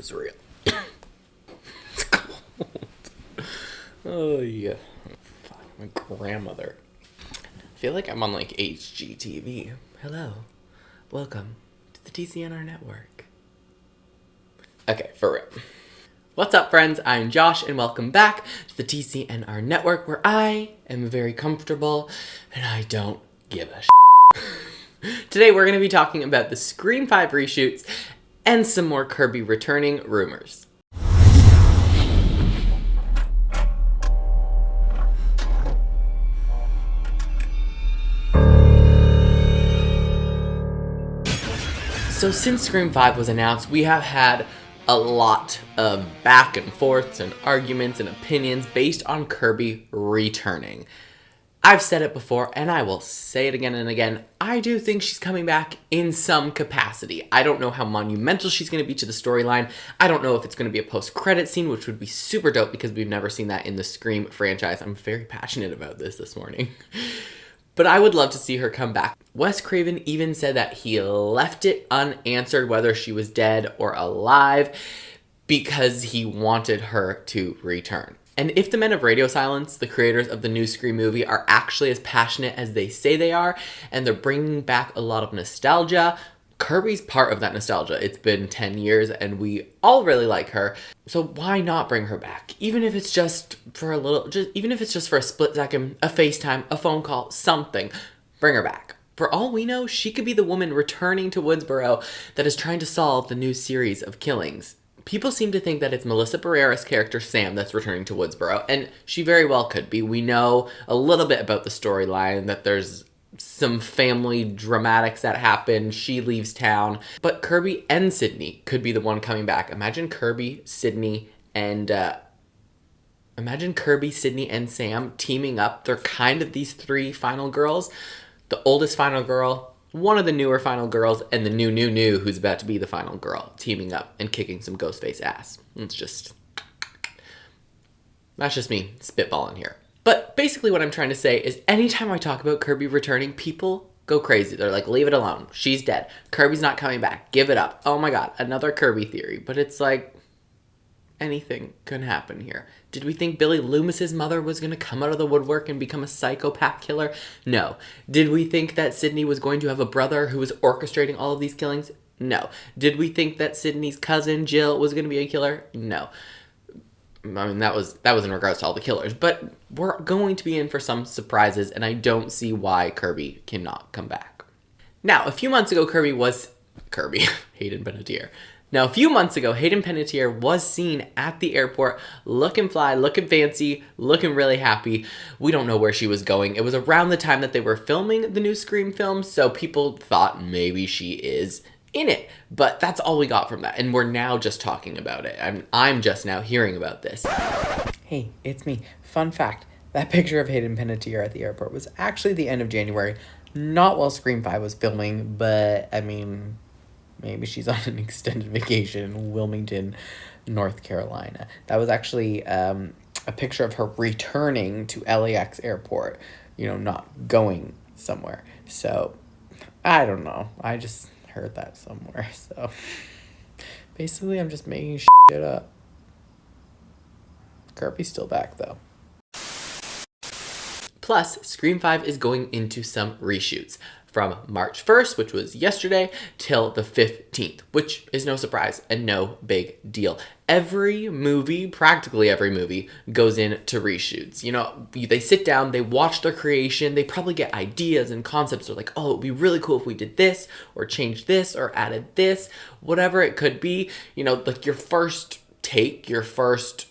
was real. It's cold. Oh, yeah. Fuck, my grandmother. I feel like I'm on, like, HGTV. Hello. Welcome to the TCNR network. Okay, for real. What's up, friends? I'm Josh, and welcome back to the TCNR network, where I am very comfortable, and I don't give a shit. Today, we're going to be talking about the Scream 5 reshoots and some more Kirby returning rumors. So since Scream 5 was announced, we have had a lot of back and forths and arguments and opinions based on Kirby returning. I've said it before, and I will say it again and again. I do think she's coming back in some capacity. I don't know how monumental she's going to be to the storyline. I don't know if it's going to be a post-credit scene, which would be super dope because we've never seen that in the Scream franchise. I'm very passionate about this morning. But I would love to see her come back. Wes Craven even said that he left it unanswered whether she was dead or alive because he wanted her to return. And if the men of Radio Silence, the creators of the new Scream movie, are actually as passionate as they say they are, and they're bringing back a lot of nostalgia, Kirby's part of that nostalgia. It's been 10 years and we all really like her. So why not bring her back? Even if it's just for even if it's just for a split second, a FaceTime, a phone call, something, bring her back. For all we know, she could be the woman returning to Woodsboro that is trying to solve the new series of killings. People seem to think that it's Melissa Barrera's character, Sam, that's returning to Woodsboro, and she very well could be. We know a little bit about the storyline, that there's some family dramatics that happen. She leaves town. But Kirby and Sydney could be the one coming back. Imagine Kirby, Sydney, and Sam teaming up. They're kind of these three final girls. The oldest final girl, one of the newer final girls, and the new who's about to be the final girl, teaming up and kicking some Ghostface ass. That's just me spitballing here. But basically what I'm trying to say is anytime I talk about Kirby returning, people go crazy. They're like, leave it alone. She's dead. Kirby's not coming back. Give it up. Oh my god, another Kirby theory. But it's like, anything can happen here. Did we think Billy Loomis's mother was going to come out of the woodwork and become a psychopath killer? No. Did we think that Sydney was going to have a brother who was orchestrating all of these killings? No. Did we think that Sydney's cousin, Jill, was going to be a killer? No. I mean, that was in regards to all the killers. But we're going to be in for some surprises, and I don't see why Kirby cannot come back. Now, a few months ago, Hayden Panettiere. Now, a few months ago, Hayden Panettiere was seen at the airport looking fly, looking fancy, looking really happy. We don't know where she was going. It was around the time that they were filming the new Scream film, so people thought maybe she is in it. But that's all we got from that, and we're now just talking about it. I'm just now hearing about this. Hey, it's me. Fun fact, that picture of Hayden Panettiere at the airport was actually the end of January, not while Scream 5 was filming, but I mean, maybe she's on an extended vacation in Wilmington, North Carolina. That was actually a picture of her returning to LAX airport, not going somewhere. So, I don't know. I just heard that somewhere. So, basically, I'm just making shit up. Kirby's still back, though. Plus, Scream 5 is going into some reshoots from March 1st, which was yesterday, till the 15th, which is no surprise and no big deal. Practically every movie, goes into reshoots. They sit down, they watch their creation, they probably get ideas and concepts. They're like, oh, it'd be really cool if we did this, or changed this, or added this, whatever it could be. Like your first take, your first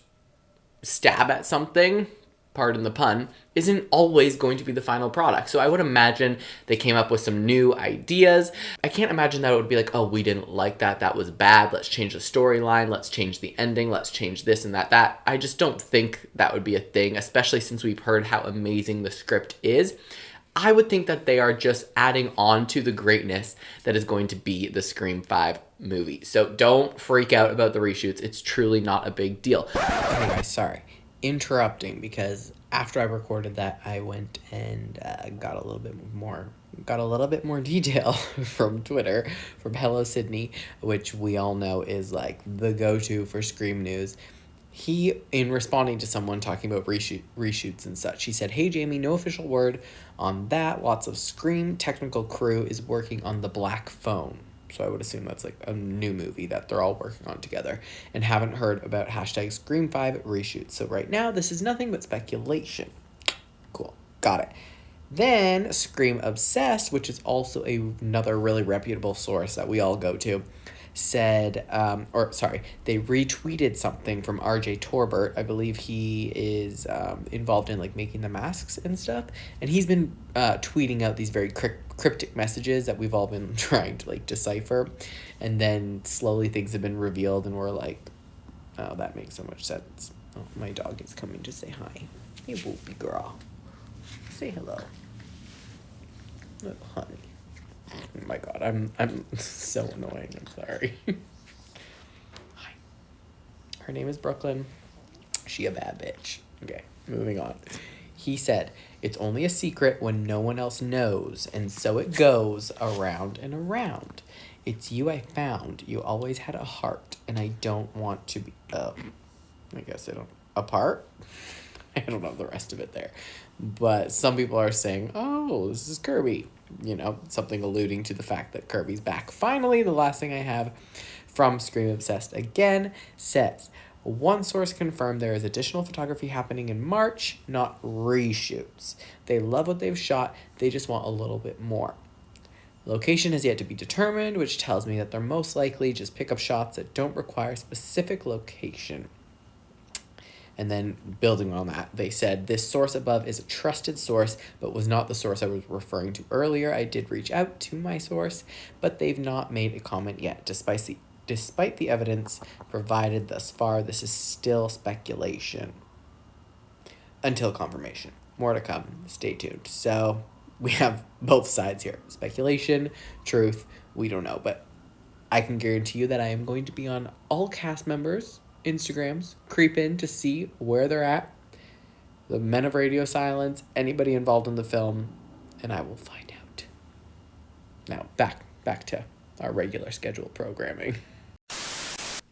stab at something, pardon the pun, isn't always going to be the final product. So I would imagine they came up with some new ideas. I can't imagine that it would be like, oh, we didn't like that. That was bad. Let's change the storyline. Let's change the ending. Let's change this and that. I just don't think that would be a thing, especially since we've heard how amazing the script is. I would think that they are just adding on to the greatness that is going to be the Scream 5 movie. So don't freak out about the reshoots. It's truly not a big deal. Okay, guys, sorry. Interrupting, because after I recorded that, I went and got a little bit more got a little bit more detail from Twitter, from Hello Sydney, which we all know is like the go-to for Scream news. He, in responding to someone talking about reshoots and such, he said, "Hey Jamie, no official word on that. Lots of Scream technical crew is working on the Black Phone." So I would assume that's like a new movie that they're all working on together. "And haven't heard about hashtag Scream 5 reshoots. So right now, this is nothing but speculation." Cool. Got it. Then Scream Obsessed, which is also another really reputable source that we all go to, said, they retweeted something from RJ Torbert. I believe he is involved in like making the masks and stuff. And he's been tweeting out these very cryptic messages that we've all been trying to like decipher. And then slowly things have been revealed and we're like, oh, that makes so much sense. Oh, my dog is coming to say hi. Hey, whoopie girl. Say hello. Little honey. Oh my god, I'm so annoying. I'm sorry. Hi. Her name is Brooklyn. She a bad bitch. Okay, moving on. He said, "It's only a secret when no one else knows, and so it goes around and around. It's you I found. You always had a heart, and I don't want to be, I guess I don't, apart?" I don't know the rest of it there. But some people are saying, oh, this is Kirby. You know, something alluding to the fact that Kirby's back. Finally, the last thing I have from Scream Obsessed again says, "One source confirmed there is additional photography happening in March, not reshoots. They love what they've shot. They just want a little bit more. Location has yet to be determined, which tells me that they're most likely just pick up shots that don't require specific location." And then building on that, they said, "This source above is a trusted source, but was not the source I was referring to earlier. I did reach out to my source, but they've not made a comment yet. Despite the evidence provided thus far, this is still speculation until confirmation. More to come. Stay tuned." So we have both sides here. Speculation, truth, we don't know. But I can guarantee you that I am going to be on all cast members' Instagrams, creep in to see where they're at, the Men of Radio Silence, anybody involved in the film, and I will find out. Now, back to our regular scheduled programming.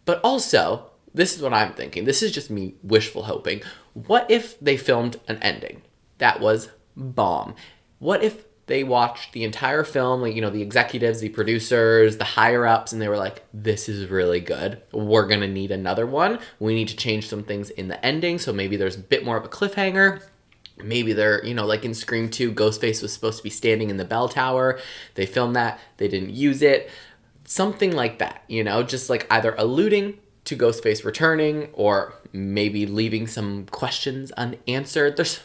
But also, this is what I'm thinking. This is just me wishful hoping. What if they filmed an ending that was bomb? What if they watched the entire film, like, you know, the executives, the producers, the higher-ups, and they were like, this is really good. We're going to need another one. We need to change some things in the ending, so maybe there's a bit more of a cliffhanger. Maybe they're, you know, like in Scream 2, Ghostface was supposed to be standing in the bell tower. They filmed that. They didn't use it. Something like that, you know, just like either alluding to Ghostface returning or maybe leaving some questions unanswered. There's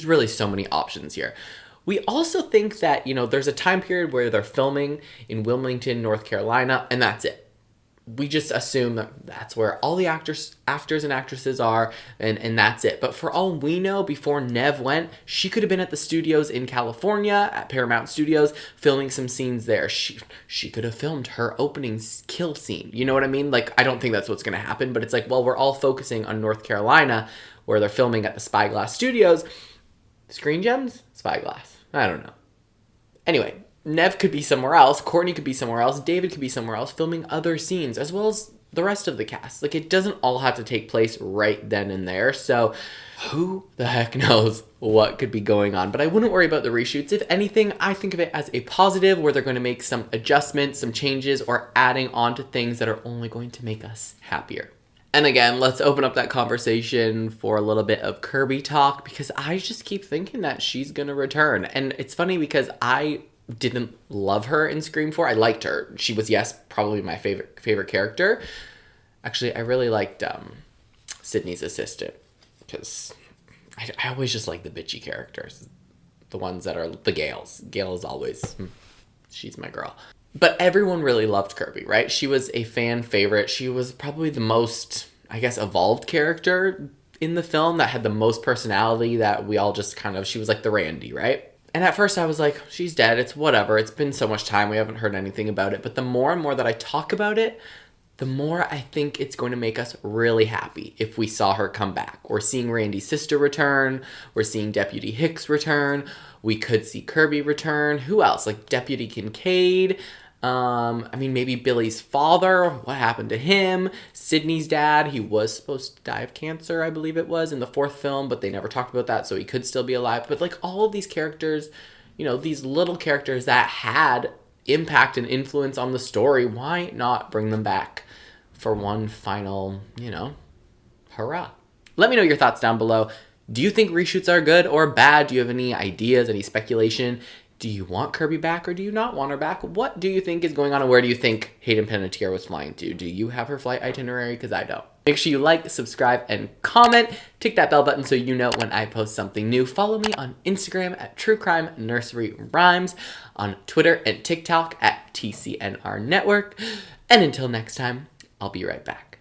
really so many options here. We also think that, you know, there's a time period where they're filming in Wilmington, North Carolina, and that's it. We just assume that that's where all the actors and actresses are, and that's it. But for all we know, before Nev went, she could have been at the studios in California, at Paramount Studios, filming some scenes there. She could have filmed her opening kill scene. You know what I mean? Like, I don't think that's what's going to happen, but it's like, well, we're all focusing on North Carolina, where they're filming at the Spyglass Studios. Screen Gems? Spyglass. I don't know. Anyway, Nev could be somewhere else, Courtney could be somewhere else, David could be somewhere else filming other scenes, as well as the rest of the cast. Like, it doesn't all have to take place right then and there, so who the heck knows what could be going on. But I wouldn't worry about the reshoots. If anything, I think of it as a positive where they're going to make some adjustments, some changes, or adding on to things that are only going to make us happier. And again, let's open up that conversation for a little bit of Kirby talk, because I just keep thinking that she's going to return. And it's funny because I didn't love her in Scream 4. I liked her. She was, yes, probably my favorite character. Actually, I really liked Sydney's assistant, because I always just like the bitchy characters. The ones that are the Gales. Gale is always, she's my girl. But everyone really loved Kirby, right? She was a fan favorite. She was probably the most, I guess, evolved character in the film that had the most personality, that we all just kind of, she was like the Randy, right? And at first I was like, she's dead. It's whatever. It's been so much time. We haven't heard anything about it. But the more and more that I talk about it, the more I think it's going to make us really happy if we saw her come back. We're seeing Randy's sister return. We're seeing Deputy Hicks return. We could see Kirby return. Who else? Like Deputy Kincaid. Maybe Billy's father. What happened to him? Sydney's dad. He was supposed to die of cancer, I believe it was, in the 4th film, but they never talked about that, so he could still be alive. But like all of these characters, these little characters that had impact and influence on the story, why not bring them back for one final, hurrah? Let me know your thoughts down below. Do you think reshoots are good or bad? Do you have any ideas, any speculation? Do you want Kirby back or do you not want her back? What do you think is going on and where do you think Hayden Panettiere was flying to? Do you have her flight itinerary? Because I don't. Make sure you like, subscribe, and comment. Tick that bell button so you know when I post something new. Follow me on Instagram at True Crime Nursery Rhymes, on Twitter and TikTok at TCNR Network. And until next time, I'll be right back.